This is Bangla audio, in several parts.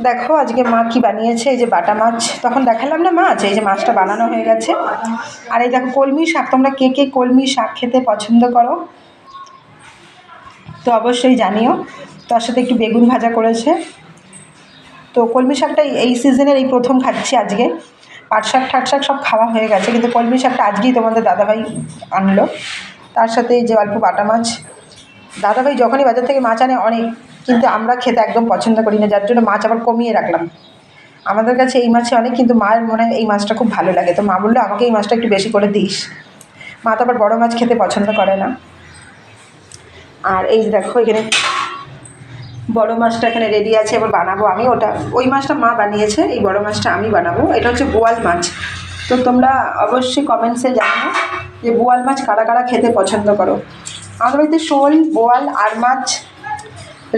দেখো আজকে মা কি বানিয়েছে, এই যে বাটা মাছ, তখন দেখালাম না মাছ, এই যে মাছটা বানানো হয়ে গেছে। আর এই দেখো কলমি শাক, তোমরা কে কে কলমি শাক খেতে পছন্দ করো তো অবশ্যই জানিও। তার সাথে একটু বেগুন ভাজা করেছে। তো কলমি শাকটা এই সিজনের এই প্রথম খাচ্ছি আজকে। পাট শাক ঠাট শাক সব খাওয়া হয়ে গেছে, কিন্তু কলমি শাকটা আজকেই তোমাদের দাদাভাই আনলো। তার সাথে এই যে অল্প বাটা মাছ। দাদাভাই যখনই বাজার থেকে মাছ আনে অনেক, কিন্তু আমরা খেতে একদম পছন্দ করি না, যার জন্য মাছ আবার কমিয়ে রাখলাম। আমাদের কাছে এই মাছই অনেক, কিন্তু মায়ের মনে হয় এই মাছটা খুব ভালো লাগে, তো মা বললো আমাকে এই মাছটা একটু বেশি করে দিস। মা তো আবার বড়ো মাছ খেতে পছন্দ করে না। আর এই যে দেখো এখানে বড়ো মাছটা এখানে রেডি আছে, এবার বানাবো আমি ওটা। ওই মাছটা মা বানিয়েছে, এই বড়ো মাছটা আমি বানাবো। এটা হচ্ছে বোয়াল মাছ। তো তোমরা অবশ্যই কমেন্টসে জানো যে বোয়াল মাছ কারা কারা খেতে পছন্দ করো। আমাদের বাড়িতে শোল, বোয়াল, আর মাছ,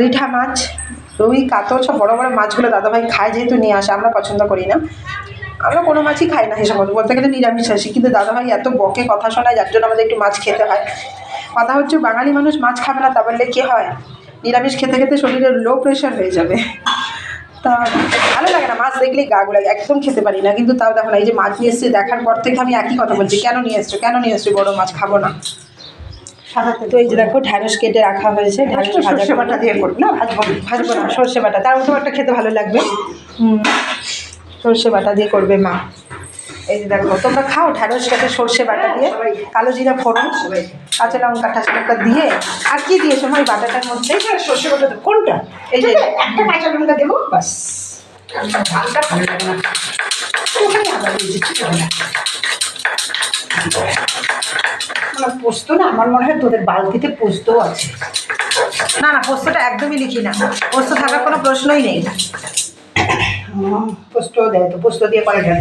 রিঠা মাছ, রুই, কাতল সব বড়ো বড়ো মাছগুলো দাদাভাই খায়, যেহেতু নিয়ে আসে, আমরা পছন্দ করি না। আমরা কোনো মাছই খাই না হিসাব মতো, বলতে গেলে নিরামিষাশী, কিন্তু দাদাভাই এত বকে কথা শোনায়, যার জন্য আমাদের একটু মাছ খেতে হয়। কথা হচ্ছে বাঙালি মানুষ মাছ খাবে না তা বললে কী হয়, নিরামিষ খেতে খেতে শরীরে লো প্রেশার হয়ে যাবে। তা ভালো লাগে না, মাছ দেখলেই গা গুলো একদম খেতে পারি না। কিন্তু তাও দেখো না, এই যে মাছ নিয়ে এসছে, দেখার পর থেকে আমি একই কথা বলছি, কেন নিয়ে এসছো, কেন নিয়ে এসছো, বড়ো মাছ খাবো না। তো এই যে দেখো ঢ্যাঁড়স কেটে রাখা হয়েছে, ঢ্যাঁড়স সর্ষে বাটা দিয়ে করবো না, ভাজবো না, সর্ষে বাটা, তার মতো একটা খেতে ভালো লাগবে। সর্ষে বাটা দিয়ে করবে মা। এই যে দেখো তোমরা খাও ঢ্যাঁড়স কেটে সর্ষে বাটা দিয়ে, কালো জিরা ফোড়ন, কাঁচা লঙ্কা টাচা লঙ্কা দিয়ে। আর কি দিয়েছো ওই বাটাটার মধ্যে? সর্ষে বাটা কোনটা? এই যে একটা কাঁচা লঙ্কা দেবো বাস। ঝালটা ভালো লাগে না, ওখানে আদা দিয়েছি, ঠিক আছে। পোস্ত না, আমার মনে হয় তোদের বালতিতে পোস্তও আছে। না না, পোস্তটা একদমই লিখি না, পোস্ত থাকার কোনো প্রশ্নই নেই। পোস্ত দেয় তো, পোস্ত দিয়ে করে দেয়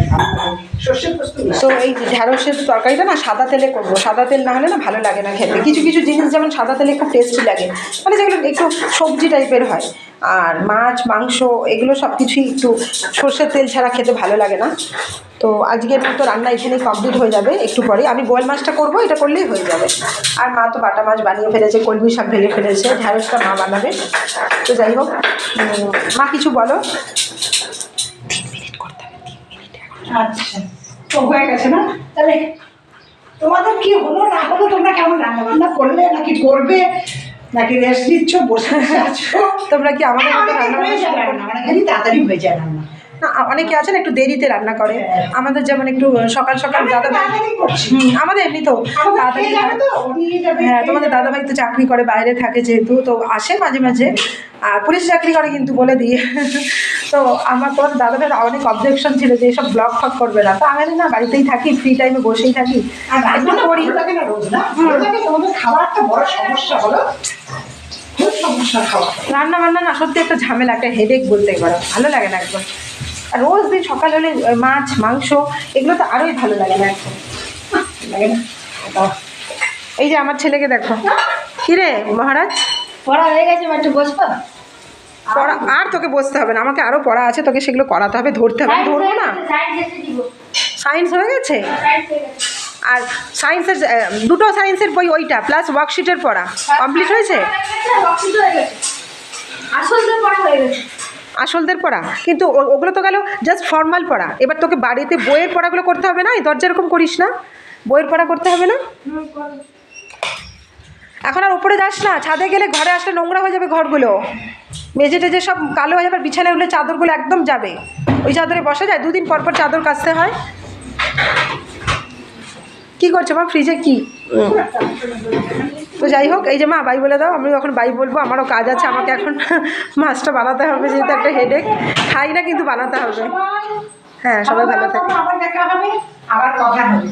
সর্ষে পোস্ত। তো এই ঢ্যাঁড়সের তরকারিটা না সাদা তেলে করবো, সাদা তেল না হলে না ভালো লাগে না খেতে। কিছু কিছু জিনিস যেমন সাদা তেলে খুব টেস্টি লাগে, মানে যেগুলো একটু সবজি টাইপের হয়। আর মাছ মাংস এগুলো সব কিছুই একটু সর্ষের তেল ছাড়া খেতে ভালো লাগে না। তো আজকের মতো রান্না এখানেই কমপ্লিট হয়ে যাবে, একটু পরে আমি বোয়াল মাছটা করবো, এটা করলেই হয়ে যাবে। আর মা তো বাটা মাছ বানিয়ে ফেলেছে, কলমি শাক ভেজে ফেলেছে, ঢ্যাঁড়সটা মা বানাবে। তো যাই হোক, মা কিছু বলো। 3 মিনিট করতে হবে, 3 মিনিট। আচ্ছা, তো হয়ে গেছে না? তাহলে তোমাদের কি হলো না হলো, তোমরা কেমন রান্না বান্না করলে, নাকি করবে, নাকি রেস্ট নিচ্ছ, বসে আছো? তোমরা কি আমাদের মতো রান্না হয়ে যায় রান্না, অনেকখানি তাড়াতাড়ি হয়ে যায় রান্না। না, অনেকে আছেন একটু দেরিতে রান্না করে, আমাদের যেমন একটু সকাল সকাল দাদাভাই। আমাদের এমনি তো তাড়াতাড়ি হয়। হ্যাঁ, তোমাদের দাদাভাই তো চাকরি করে, বাইরে থাকে যেহেতু, তো আসে মাঝে মাঝে। আর পুলিশ চাকরি করে কিন্তু, বলে দিয়ে। তো আমার তোমাদের দাদাভাইয়ের অনেক অবজেকশন ছিল যে এসব ব্লগ ফগ করবে না, তো আমি না বাড়িতেই থাকি, ফ্রি টাইমে বসেই থাকি, একটু করি। খাওয়া একটা বড় সমস্যা হলো, সমস্যা খাওয়া রান্না বান্না না সত্যি একটা ঝামেলা, একটা হেডেক বলতে পারো, ভালো লাগে না একদম। আর রোজ দিন সকাল হলে মাছ মাংস এগুলো তো আরোই ভালো লাগে না একদম, লাগে না। এই যে আমার ছেলেকে দেখো, কিরে মহারাজ, পড়া হয়ে গেছে, একটু বসবো। পড়া আর তোকে বসতে হবে না, আমাকে আরও পড়া আছে, তোকে সেগুলো করাতে হবে, ধরতে হবে। ধরবো না? সায়েন্স হয়ে গেছে? আর সায়েন্সের দুটো সায়েন্সের বই, ওইটা প্লাস ওয়ার্কশিটের পড়া কমপ্লিট হয়েছে। আসলদের পড়া কিন্তু ওগুলো তো গেল জাস্ট ফর্মাল পড়া। এবার তোকে বাড়িতে বইয়ের পড়াগুলো করতে হবে না, এই দরজা এরকম করিস না, বইয়ের পড়া করতে হবে না। এখন আর উপরে যাস না, ছাদে গেলে ঘরে আসলে নোংরা হয়ে যাবে ঘরগুলো, মেঝে টেজে সব কালো হয়ে যাবে, বিছানায় উঠলে চাদরগুলো একদম যাবে। ওই চাদরে বসা যায়? 2 দিন পর পর চাদর কাচতে হয়। কি করছো মা ফ্রিজে কি? তো যাই হোক, এই যে মা বাই বলে দাও, আমি এখন বাই বলবো, আমারও কাজ আছে, আমাকে এখন মাছটা বানাতে হবে, যেহেতু একটা হেডেক, খাই না কিন্তু বানাতে হবে। হ্যাঁ, সবাই ভালো থাকে, আবার দেখা হবে, আবার কথা হবে।